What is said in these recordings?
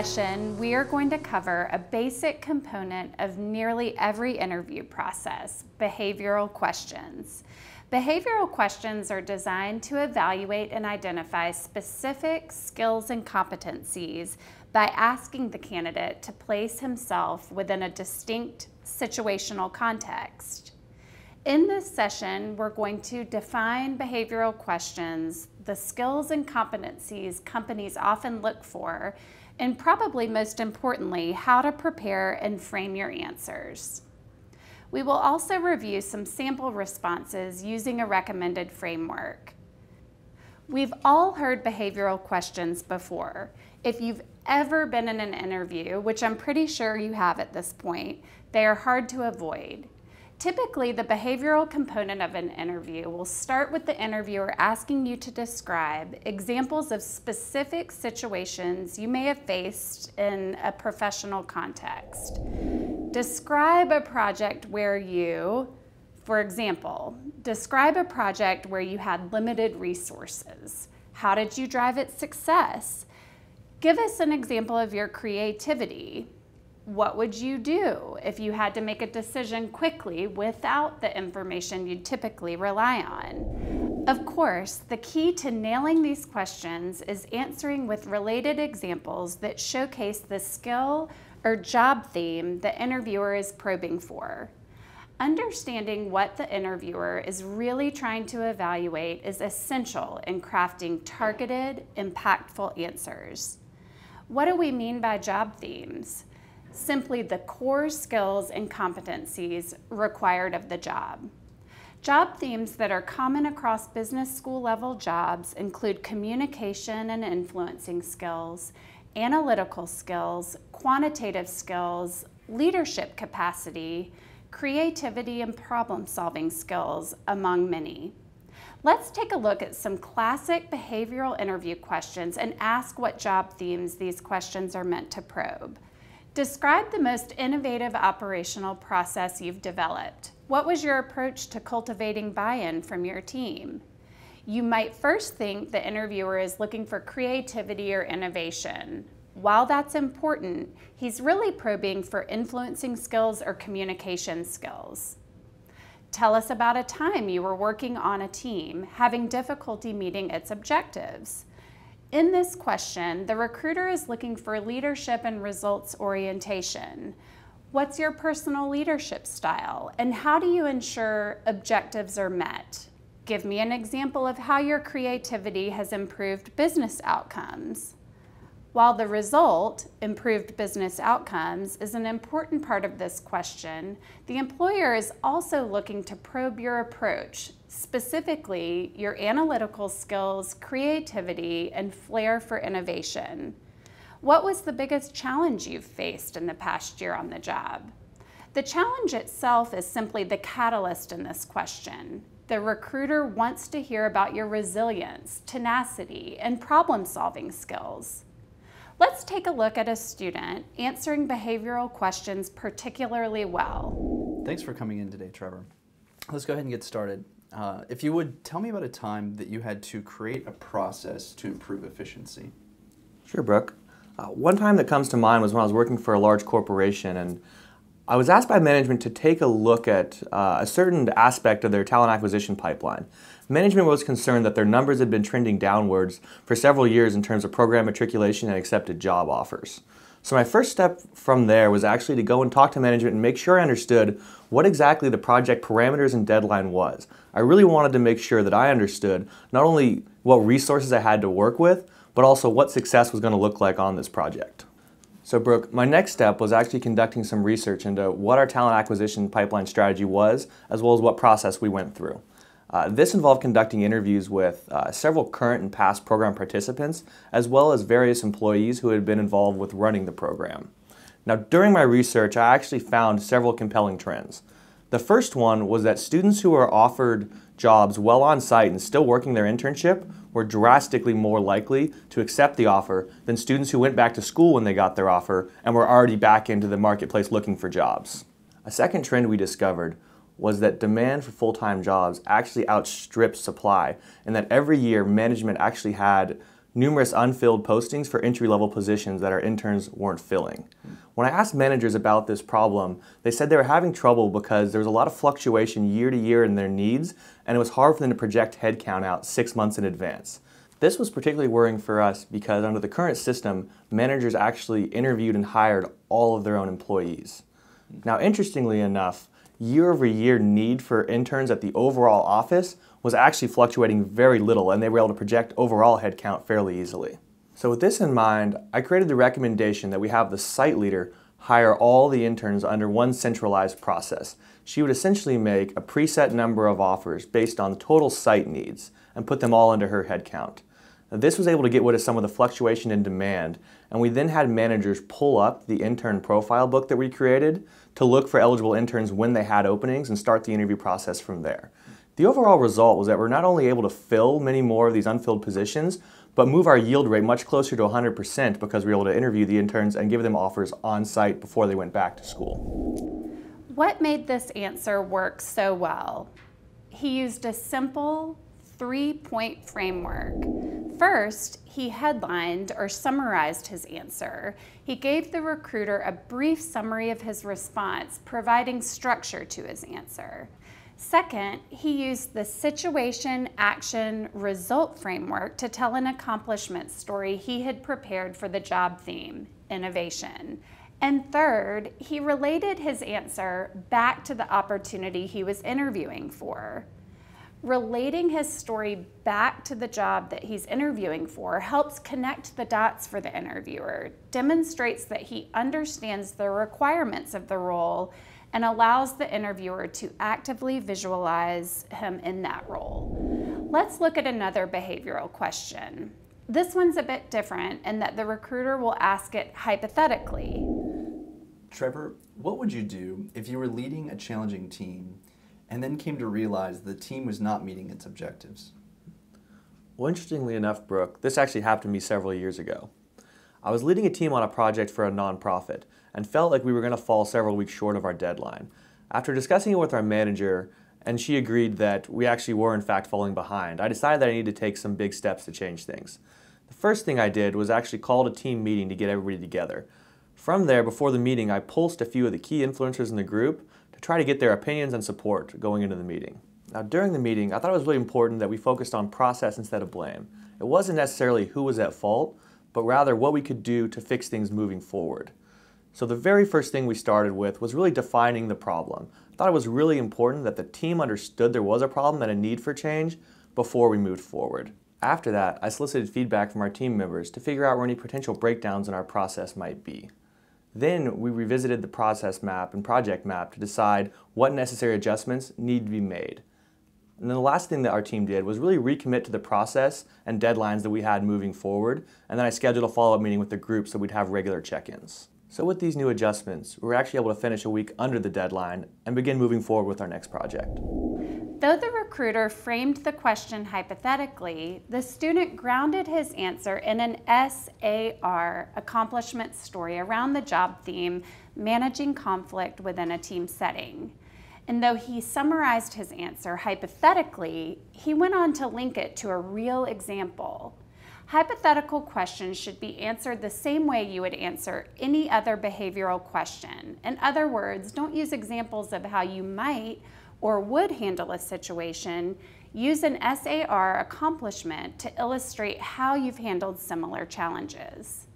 session, we are going to cover a basic component of nearly every interview process, behavioral questions. Behavioral questions are designed to evaluate and identify specific skills and competencies by asking the candidate to place himself within a distinct situational context. In this session, we're going to define behavioral questions, the skills and competencies companies often look for, and probably most importantly, how to prepare and frame your answers. We will also review some sample responses using a recommended framework. We've all heard behavioral questions before. If you've ever been in an interview, which I'm pretty sure you have at this point, they are hard to avoid. Typically, the behavioral component of an interview will start with the interviewer asking you to describe examples of specific situations you may have faced in a professional context. Describe a project where you, for example, describe a project where you had limited resources. How did you drive its success? Give us an example of your creativity. What would you do if you had to make a decision quickly without the information you'd typically rely on? Of course, the key to nailing these questions is answering with related examples that showcase the skill or job theme the interviewer is probing for. Understanding what the interviewer is really trying to evaluate is essential in crafting targeted, impactful answers. What do we mean by job themes? Simply the core skills and competencies required of the job. Job themes that are common across business school level jobs include communication and influencing skills, analytical skills, quantitative skills, leadership capacity, creativity and problem-solving skills, among many. Let's take a look at some classic behavioral interview questions and ask what job themes these questions are meant to probe. Describe the most innovative operational process you've developed. What was your approach to cultivating buy-in from your team? You might first think the interviewer is looking for creativity or innovation. While that's important, he's really probing for influencing skills or communication skills. Tell us about a time you were working on a team, having difficulty meeting its objectives. In this question, the recruiter is looking for leadership and results orientation. What's your personal leadership style, and how do you ensure objectives are met? Give me an example of how your creativity has improved business outcomes. While the result, improved business outcomes, is an important part of this question, the employer is also looking to probe your approach, specifically your analytical skills, creativity, and flair for innovation. What was the biggest challenge you've faced in the past year on the job? The challenge itself is simply the catalyst in this question. The recruiter wants to hear about your resilience, tenacity, and problem-solving skills. Let's take a look at a student answering behavioral questions particularly well. Thanks for coming in today, Trevor. Let's go ahead and get started. If you would, tell me about a time that you had to create a process to improve efficiency. Sure, Brooke. One time that comes to mind was when I was working for a large corporation, and I was asked by management to take a look at a certain aspect of their talent acquisition pipeline. Management was concerned that their numbers had been trending downwards for several years in terms of program matriculation and accepted job offers. So my first step from there was actually to go and talk to management and make sure I understood what exactly the project parameters and deadline was. I really wanted to make sure that I understood not only what resources I had to work with, but also what success was going to look like on this project. So Brooke, my next step was actually conducting some research into what our talent acquisition pipeline strategy was, as well as what process we went through. This involved conducting interviews with several current and past program participants, as well as various employees who had been involved with running the program. Now, during my research, I actually found several compelling trends. The first one was that students who were offered jobs while on site and still working their internship were drastically more likely to accept the offer than students who went back to school when they got their offer and were already back into the marketplace looking for jobs. A second trend we discovered was that demand for full-time jobs actually outstripped supply, and that every year management actually had numerous unfilled postings for entry-level positions that our interns weren't filling. When I asked managers about this problem, they said they were having trouble because there was a lot of fluctuation year to year in their needs, and it was hard for them to project headcount out 6 months in advance. This was particularly worrying for us because under the current system, managers actually interviewed and hired all of their own employees. Now, interestingly enough, year-over-year need for interns at the overall office was actually fluctuating very little, and they were able to project overall headcount fairly easily. So with this in mind, I created the recommendation that we have the site leader hire all the interns under one centralized process. She would essentially make a preset number of offers based on the total site needs and put them all under her headcount. Now, this was able to get rid of some of the fluctuation in demand, and we then had managers pull up the intern profile book that we created to look for eligible interns when they had openings and start the interview process from there. The overall result was that we're not only able to fill many more of these unfilled positions, but move our yield rate much closer to 100% because we were able to interview the interns and give them offers on site before they went back to school. What made this answer work so well? He used a simple 3-point framework. First, he headlined or summarized his answer. He gave the recruiter a brief summary of his response, providing structure to his answer. Second, he used the situation, action, result framework to tell an accomplishment story he had prepared for the job theme, innovation. And third, he related his answer back to the opportunity he was interviewing for. Relating his story back to the job that he's interviewing for helps connect the dots for the interviewer, demonstrates that he understands the requirements of the role, and allows the interviewer to actively visualize him in that role. Let's look at another behavioral question. This one's a bit different in that the recruiter will ask it hypothetically. Trevor, what would you do if you were leading a challenging team and then came to realize the team was not meeting its objectives? Well, interestingly enough, Brooke, this actually happened to me several years ago. I was leading a team on a project for a nonprofit and felt like we were going to fall several weeks short of our deadline. After discussing it with our manager, and she agreed that we actually were in fact falling behind, I decided that I needed to take some big steps to change things. The first thing I did was actually called a team meeting to get everybody together. From there, before the meeting, I pulsed a few of the key influencers in the group to try to get their opinions and support going into the meeting. Now, during the meeting, I thought it was really important that we focused on process instead of blame. It wasn't necessarily who was at fault, but rather what we could do to fix things moving forward. So the very first thing we started with was really defining the problem. I thought it was really important that the team understood there was a problem and a need for change before we moved forward. After that, I solicited feedback from our team members to figure out where any potential breakdowns in our process might be. Then we revisited the process map and project map to decide what necessary adjustments need to be made. And then the last thing that our team did was really recommit to the process and deadlines that we had moving forward, and then I scheduled a follow-up meeting with the group so we'd have regular check-ins. So with these new adjustments, we were actually able to finish a week under the deadline and begin moving forward with our next project. Though the recruiter framed the question hypothetically, the student grounded his answer in an S.A.R. accomplishment story around the job theme, managing conflict within a team setting. And though he summarized his answer hypothetically, he went on to link it to a real example. Hypothetical questions should be answered the same way you would answer any other behavioral question. In other words, don't use examples of how you might or would handle a situation. Use an S.A.R. accomplishment to illustrate how you've handled similar challenges.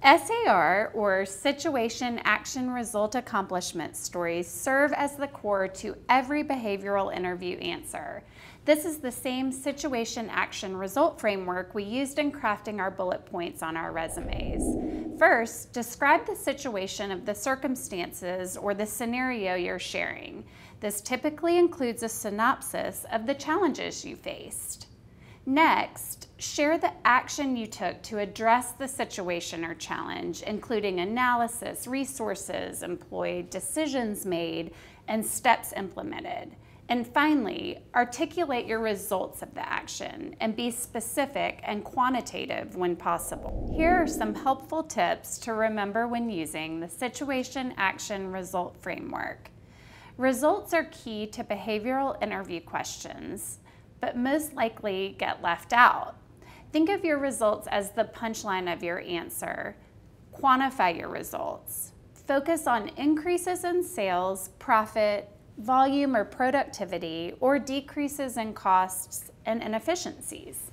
S.A.R. or Situation, Action, Result, Accomplishment stories serve as the core to every behavioral interview answer. This is the same situation, action, result framework we used in crafting our bullet points on our resumes. First, describe the situation of the circumstances or the scenario you're sharing. This typically includes a synopsis of the challenges you faced. Next, share the action you took to address the situation or challenge, including analysis, resources employed, decisions made, and steps implemented. And finally, articulate your results of the action and be specific and quantitative when possible. Here are some helpful tips to remember when using the Situation, Action, Result framework. Results are key to behavioral interview questions, but most likely get left out. Think of your results as the punchline of your answer. Quantify your results. Focus on increases in sales, profit, volume or productivity, or decreases in costs and inefficiencies.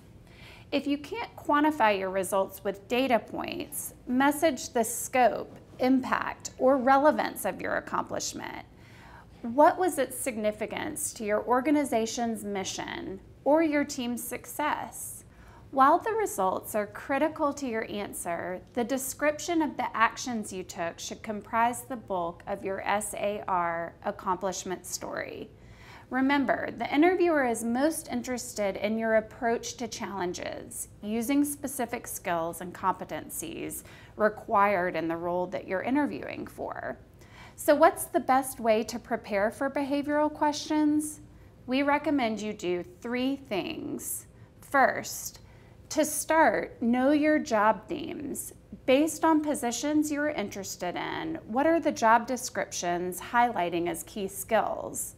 If you can't quantify your results with data points, message the scope, impact, or relevance of your accomplishment. What was its significance to your organization's mission or your team's success? While the results are critical to your answer, the description of the actions you took should comprise the bulk of your S.A.R. accomplishment story. Remember, the interviewer is most interested in your approach to challenges, using specific skills and competencies required in the role that you're interviewing for. So what's the best way to prepare for behavioral questions? We recommend you do 3 things. First, to start, know your job themes. Based on positions you're interested in, what are the job descriptions highlighting as key skills?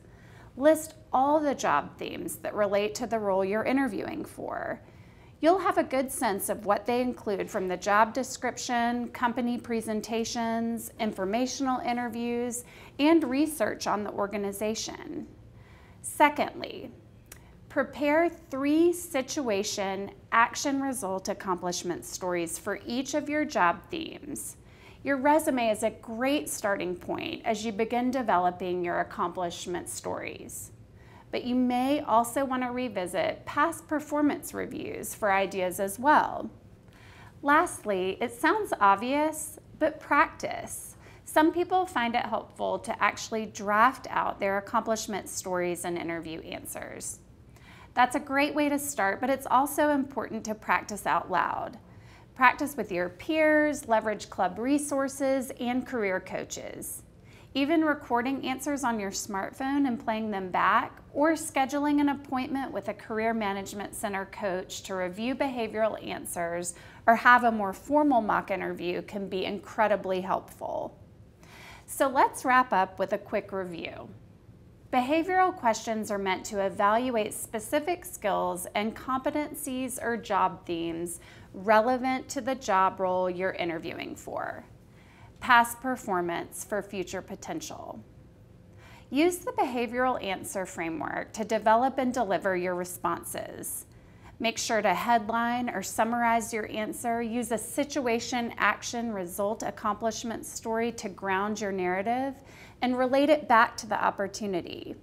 List all the job themes that relate to the role you're interviewing for. You'll have a good sense of what they include from the job description, company presentations, informational interviews, and research on the organization. Secondly, prepare 3 situation, action, result, accomplishment stories for each of your job themes. Your resume is a great starting point as you begin developing your accomplishment stories. But you may also want to revisit past performance reviews for ideas as well. Lastly, it sounds obvious, but practice. Some people find it helpful to actually draft out their accomplishment stories and interview answers. That's a great way to start, but it's also important to practice out loud. Practice with your peers, leverage club resources, and career coaches. Even recording answers on your smartphone and playing them back, or scheduling an appointment with a career management center coach to review behavioral answers or have a more formal mock interview can be incredibly helpful. So let's wrap up with a quick review. Behavioral questions are meant to evaluate specific skills and competencies or job themes relevant to the job role you're interviewing for. Past performance for future potential. Use the behavioral answer framework to develop and deliver your responses. Make sure to headline or summarize your answer. Use a situation, action, result, accomplishment story to ground your narrative and relate it back to the opportunity.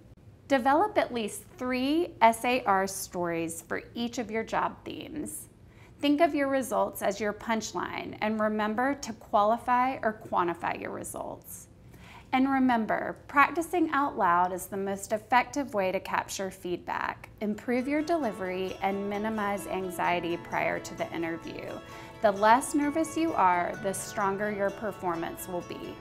Develop at least 3 S.A.R. stories for each of your job themes. Think of your results as your punchline and remember to qualify or quantify your results. And remember, practicing out loud is the most effective way to capture feedback, improve your delivery, and minimize anxiety prior to the interview. The less nervous you are, the stronger your performance will be.